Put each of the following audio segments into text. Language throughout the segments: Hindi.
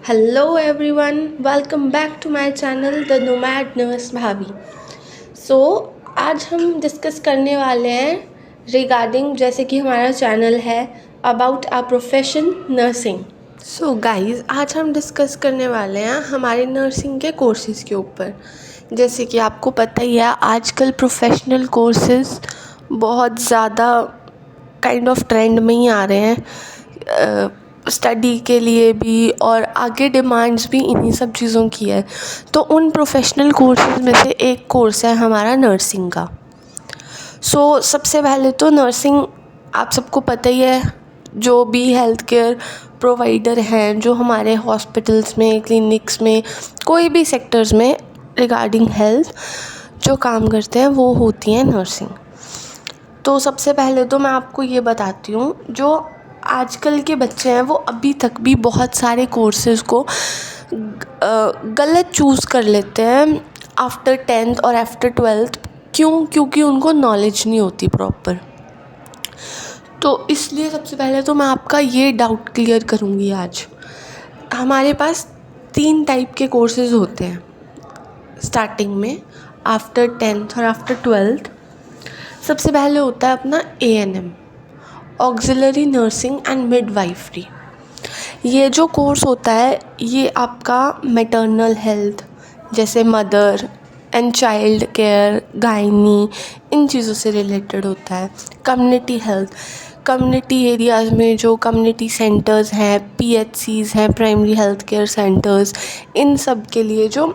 Hello everyone, welcome back to my channel The Nomad Nurse भाभी। आज हम डिस्कस करने वाले हैं रिगार्डिंग, जैसे कि हमारा चैनल है about our profession nursing. Guys, आज हम डिस्कस करने वाले हैं हमारे नर्सिंग के कोर्सेज़ के ऊपर। जैसे कि आपको पता ही है, आजकल प्रोफेशनल कोर्सेज़ बहुत ज़्यादा काइंड ऑफ ट्रेंड में ही आ रहे हैं, स्टडी के लिए भी, और आगे डिमांड्स भी इन्हीं सब चीज़ों की है। तो उन प्रोफेशनल कोर्सेज़ में से एक कोर्स है हमारा नर्सिंग का। सबसे पहले तो नर्सिंग आप सबको पता ही है, जो भी हेल्थ केयर प्रोवाइडर हैं, जो हमारे हॉस्पिटल्स में, क्लिनिक्स में, कोई भी सेक्टर्स में रिगार्डिंग हेल्थ जो काम करते हैं, वो होती हैं नर्सिंग। तो सबसे पहले तो मैं आपको ये बताती हूँ, जो आजकल के बच्चे हैं वो अभी तक भी बहुत सारे कोर्सेज़ को गलत चूज़ कर लेते हैं आफ्टर 10th और आफ्टर 12th। क्योंकि उनको नॉलेज नहीं होती प्रॉपर। तो इसलिए सबसे पहले तो मैं आपका ये डाउट क्लियर करूँगी आज। हमारे पास 3 टाइप के कोर्सेज़ होते हैं स्टार्टिंग में, आफ्टर 10th और आफ्टर 12th। सबसे पहले होता है अपना ANM, auxiliary nursing and midwifery. ये जो कोर्स होता है, ये आपका मैटरनल हेल्थ, जैसे mother and child care, gynae, इन चीज़ों से रिलेटेड होता है। कम्युनिटी हेल्थ, कम्युनिटी एरियाज़ में जो कम्युनिटी सेंटर्स हैं, PHCs हैं, प्राइमरी हेल्थ केयर सेंटर्स, इन सब के लिए जो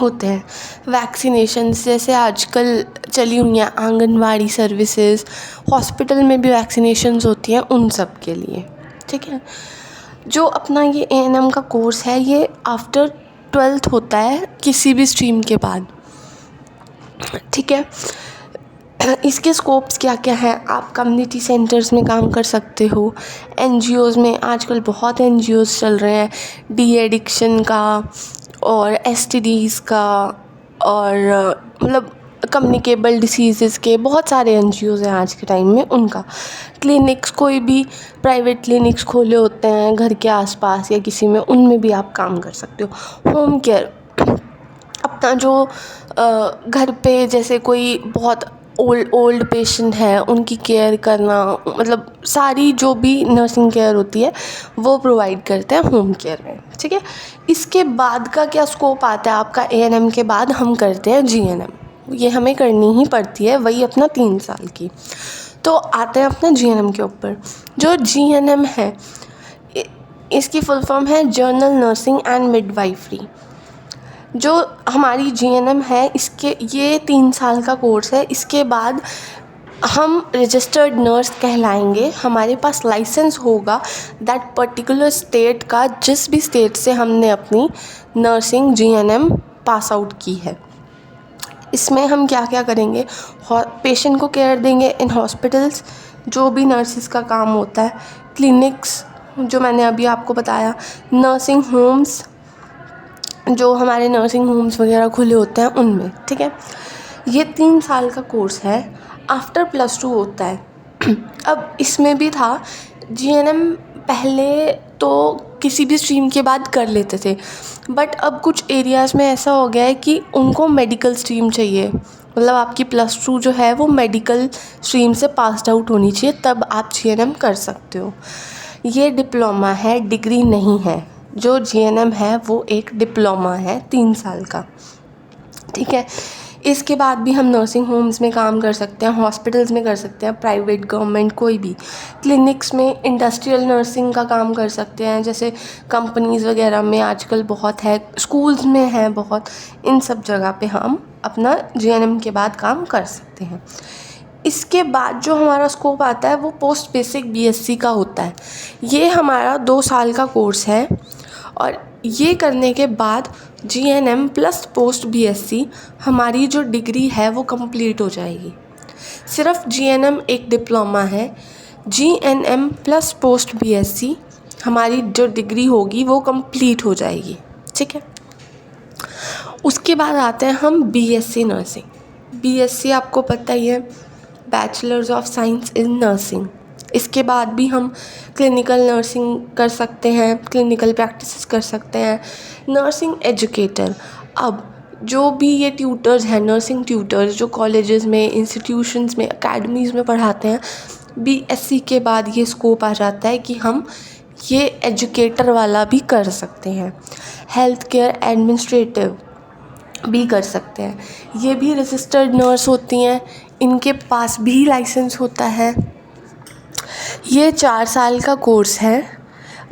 होते हैं। वैक्सीनेशंस, जैसे आजकल चली हुई हैं आंगनवाड़ी सर्विसेज, हॉस्पिटल में भी वैक्सीनेशंस होती हैं, उन सब के लिए। ठीक है। जो अपना ये ANM का कोर्स है, ये आफ्टर 12th होता है, किसी भी स्ट्रीम के बाद। ठीक है। इसके स्कोप्स क्या क्या हैं? आप कम्युनिटी सेंटर्स में काम कर सकते हो, NGOs में, आजकल बहुत NGOs चल रहे हैं, डी एडिक्शन का और STDs का, और मतलब कम्युनिकेबल डिसीज़ेज़ के बहुत सारे NGOs हैं आज के टाइम में। उनका क्लिनिक्स, कोई भी प्राइवेट क्लिनिक्स खोले होते हैं घर के आसपास या किसी में, उनमें भी आप काम कर सकते हो। होम केयर, अपना जो घर पे जैसे कोई बहुत ओल्ड पेशेंट है, उनकी केयर करना, मतलब सारी जो भी नर्सिंग केयर होती है वो प्रोवाइड करते हैं होम केयर में। ठीक है। इसके बाद का क्या स्कोप आता है आपका? ANM के बाद हम करते हैं GNM। ये हमें करनी ही पड़ती है, वही अपना 3 साल की। तो आते हैं अपना GNM के ऊपर। जो GNM है, इसकी फुल फॉर्म है जर्नल नर्सिंग एंड मिडवाइफरी। जो हमारी GNM है, इसके ये 3 साल का कोर्स है। इसके बाद हम रजिस्टर्ड नर्स कहलाएंगे। हमारे पास लाइसेंस होगा दैट पर्टिकुलर स्टेट का, जिस भी स्टेट से हमने अपनी नर्सिंग GNM पास आउट की है। इसमें हम क्या क्या करेंगे? पेशेंट को केयर देंगे इन हॉस्पिटल्स, जो भी नर्सिस का काम होता है, क्लिनिक्स जो मैंने अभी आपको बताया, नर्सिंग होम्स, जो हमारे नर्सिंग होम्स वगैरह खुले होते हैं उनमें। ठीक है। ये 3 साल का कोर्स है। आफ्टर +2 होता है। अब इसमें भी था, GNM पहले तो किसी भी स्ट्रीम के बाद कर लेते थे, बट अब कुछ एरियाज़ में ऐसा हो गया है कि उनको मेडिकल स्ट्रीम चाहिए। मतलब आपकी +2 जो है वो मेडिकल स्ट्रीम से पास्ड आउट होनी चाहिए, तब आप GNM कर सकते हो। ये डिप्लोमा है, डिग्री नहीं है। जो GNM है वो एक डिप्लोमा है 3 साल का। ठीक है। इसके बाद भी हम नर्सिंग होम्स में काम कर सकते हैं, हॉस्पिटल्स में कर सकते हैं, प्राइवेट, गवर्नमेंट, कोई भी क्लिनिक्स में इंडस्ट्रियल नर्सिंग का काम कर सकते हैं, जैसे कंपनीज़ वगैरह में आजकल बहुत है, स्कूल्स में है बहुत। इन सब जगह पे हम अपना GNM के बाद काम कर सकते हैं। इसके बाद जो हमारा स्कोप आता है वो पोस्ट बेसिक BSc का होता है। ये हमारा 2 साल का कोर्स है, और ये करने के बाद GNM प्लस पोस्ट BSc हमारी जो डिग्री है वो कंप्लीट हो जाएगी। सिर्फ GNM एक डिप्लोमा है, GNM प्लस पोस्ट BSc हमारी जो डिग्री होगी वो कंप्लीट हो जाएगी। ठीक है। उसके बाद आते हैं हम BSc नर्सिंग। BSc आपको पता ही है, bachelors of science in nursing. इसके बाद भी हम क्लिनिकल नर्सिंग कर सकते हैं, क्लिनिकल प्रैक्टिसेस कर सकते हैं। नर्सिंग एजुकेटर, अब जो भी ये ट्यूटर्स हैं, नर्सिंग ट्यूटर्स जो कॉलेजेस में, इंस्टीट्यूशंस में, एकेडमीज़ में पढ़ाते हैं, बीएससी के बाद ये स्कोप आ जाता है कि हम ये एजुकेटर वाला भी कर सकते हैं। हेल्थ केयर एडमिनिस्ट्रेटिव भी कर सकते हैं, ये भी रजिस्टर्ड नर्स होती हैं, इनके पास भी लाइसेंस होता है। ये 4 साल का कोर्स है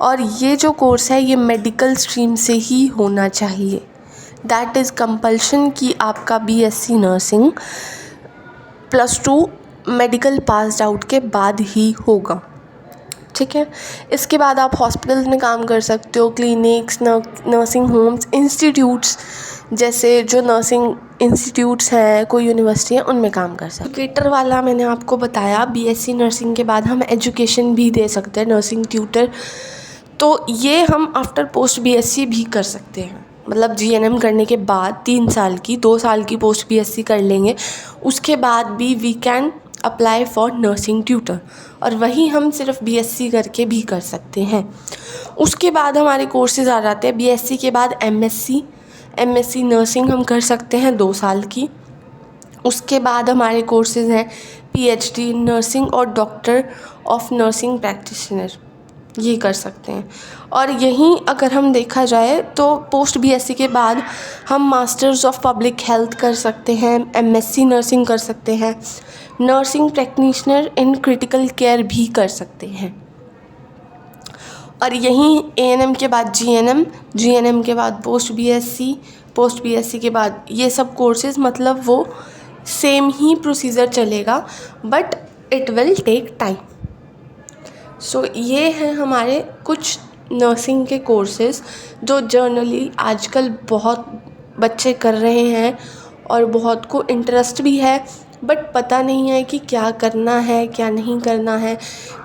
और ये जो कोर्स है ये मेडिकल स्ट्रीम से ही होना चाहिए। दैट इज़ कंपल्शन कि आपका BSc nursing +2 medical passed out के बाद ही होगा, ठीक है। इसके बाद आप हॉस्पिटल्स में काम कर सकते हो, क्लिनिक्स, नर्सिंग होम्स, इंस्टीट्यूट्स, जैसे जो नर्सिंग इंस्टीट्यूट्स हैं, कोई यूनिवर्सिटी है, उनमें काम कर सकते हैं। एजुकेटर वाला मैंने आपको बताया, बीएससी नर्सिंग के बाद हम एजुकेशन भी दे सकते हैं, नर्सिंग ट्यूटर। तो ये हम आफ्टर पोस्ट बीएससी भी कर सकते हैं, मतलब जीएनएम करने के बाद 3 साल की, 2 साल की पोस्ट बीएससी कर लेंगे, उसके बाद भी we can apply for nursing tutor, और वही हम सिर्फ बीएससी करके भी कर सकते हैं। उसके बाद हमारे कोर्सेज़ आ जाते हैं। बीएससी के बाद एमएससी नर्सिंग हम कर सकते हैं 2 साल की। उसके बाद हमारे कोर्सेज़ हैं पीएचडी इन नर्सिंग और डॉक्टर ऑफ नर्सिंग प्रैक्टिशनर, ये कर सकते हैं। और यहीं अगर हम देखा जाए तो पोस्ट बीएससी के बाद हम मास्टर्स ऑफ पब्लिक हेल्थ कर सकते हैं, एमएससी नर्सिंग कर सकते हैं, nursing practitioner in critical care भी कर सकते हैं। और यहीं एएनएम के बाद जीएनएम के बाद पोस्ट बीएससी के बाद ये सब कोर्सेज़, मतलब वो सेम ही प्रोसीजर चलेगा, but it will take time. So ये हैं हमारे कुछ नर्सिंग के कोर्सेज़ जो जर्नली आजकल बहुत बच्चे कर रहे हैं और बहुत को इंटरेस्ट भी है, बट पता नहीं है कि क्या करना है, क्या नहीं करना है,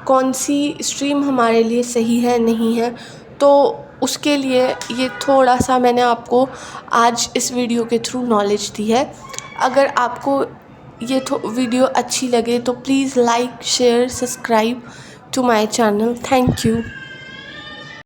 कौन सी स्ट्रीम हमारे लिए सही है, नहीं है। तो उसके लिए ये थोड़ा सा मैंने आपको आज इस वीडियो के थ्रू नॉलेज दी है। अगर आपको ये वीडियो अच्छी लगे तो please like, share, subscribe to my channel. Thank you.